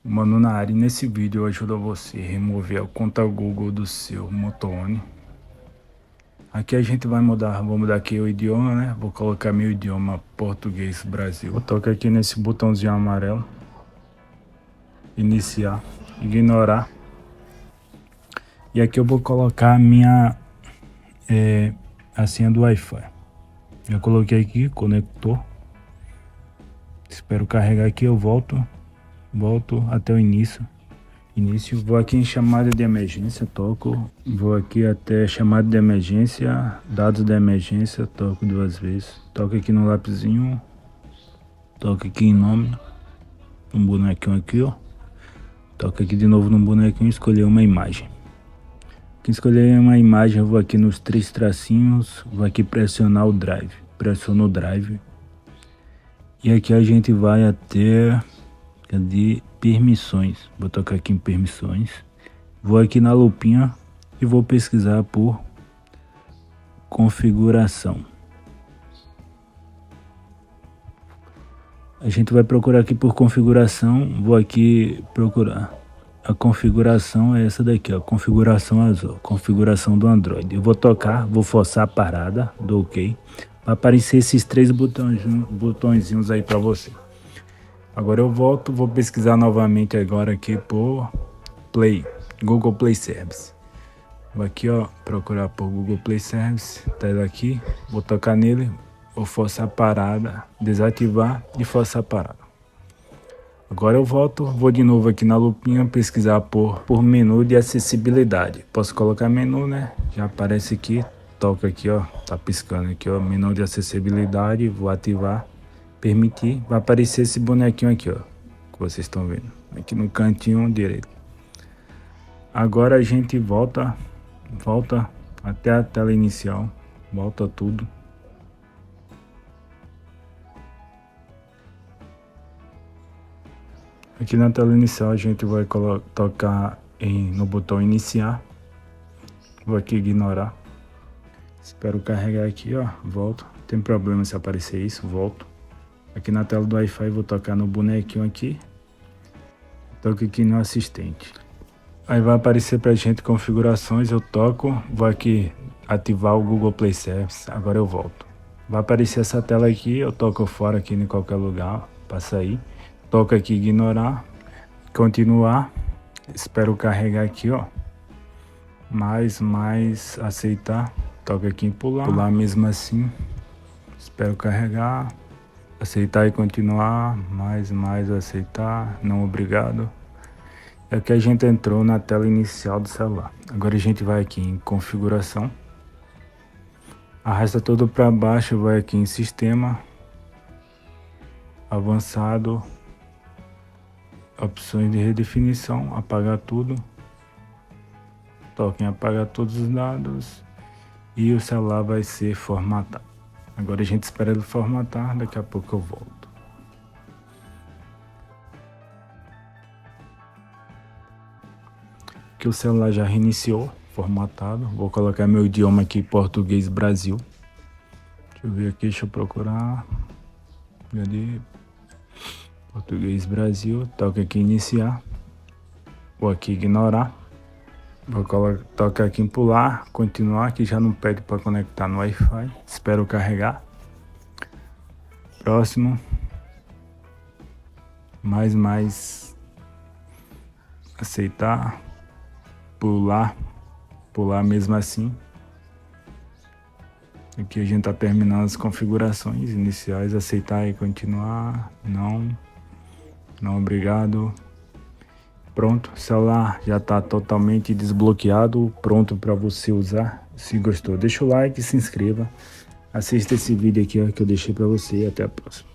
Mano na área, nesse vídeo eu ajudo você a remover a conta Google do seu Motorhome. Aqui a gente vai mudar, vou mudar aqui o idioma, né? Vou colocar meu idioma português Brasil. Vou tocar aqui nesse botãozinho amarelo. Iniciar, ignorar. E aqui eu vou colocar a minha a senha do Wi-Fi. Já coloquei aqui, conector. Espero carregar aqui, eu volto até o início, vou aqui em chamada de emergência, toco, vou aqui até chamada de emergência, dados da emergência, toco 2 vezes, toco aqui no lapisinho, toco aqui em nome, um bonequinho aqui, ó, toco aqui de novo no bonequinho, escolher uma imagem. Aqui escolher uma imagem, eu vou aqui nos 3 tracinhos, vou aqui pressionar o drive, pressiono o drive, e aqui a gente vai até de permissões, vou tocar aqui em permissões, vou aqui na lupinha e vou pesquisar por configuração. A gente vai procurar aqui por configuração, vou aqui procurar a configuração, é essa daqui, ó, configuração azul, configuração do Android. Eu vou tocar, vou forçar a parada do OK, vai aparecer esses 3 botõezinhos aí para você. Agora eu volto, vou pesquisar novamente agora aqui por Google Play Service. Vou aqui, ó, procurar por Google Play Service, tá ele aqui, vou tocar nele, vou forçar a parada, desativar e forçar a parada. Agora eu volto, vou de novo aqui na lupinha pesquisar por menu de acessibilidade. Posso colocar menu, né? Já aparece aqui, toca aqui, ó, tá piscando aqui, ó, menu de acessibilidade, vou ativar. Permitir, vai aparecer esse bonequinho aqui, ó, que vocês estão vendo, aqui no cantinho direito. Agora a gente volta até a tela inicial, volta tudo. Aqui na tela inicial a gente vai tocar no botão iniciar, vou aqui ignorar, espero carregar aqui, ó, volto, não tem problema se aparecer isso, volto. Aqui na tela do Wi-Fi vou tocar no bonequinho aqui, toco aqui no assistente. Aí vai aparecer pra gente configurações, eu toco, vou aqui ativar o Google Play Service, agora eu volto. Vai aparecer essa tela aqui, eu toco fora aqui em qualquer lugar para sair. Toco aqui ignorar, continuar, espero carregar aqui, ó. Mais, aceitar, toco aqui em pular mesmo assim, espero carregar. Aceitar e continuar, mais, aceitar, não obrigado. É que a gente entrou na tela inicial do celular. Agora a gente vai aqui em configuração. Arrasta todo para baixo, vai aqui em sistema. Avançado. Opções de redefinição, apagar tudo. Toque em apagar todos os dados. E o celular vai ser formatado. Agora a gente espera ele formatar, daqui a pouco eu volto. Aqui o celular já reiniciou, formatado. Vou colocar meu idioma aqui, português Brasil. Deixa eu ver aqui, deixa eu procurar. Cadê? Português Brasil, toca aqui iniciar. Vou aqui ignorar. Vou tocar aqui em pular, continuar, que já não pede para conectar no Wi-Fi. Espero carregar. Próximo. Mais. Aceitar. Pular mesmo assim. Aqui a gente tá terminando as configurações iniciais. Aceitar e continuar. Não, obrigado. Pronto, o celular já está totalmente desbloqueado, pronto para você usar. Se gostou, deixa o like, se inscreva, assista esse vídeo aqui ó, que eu deixei para você e até a próxima.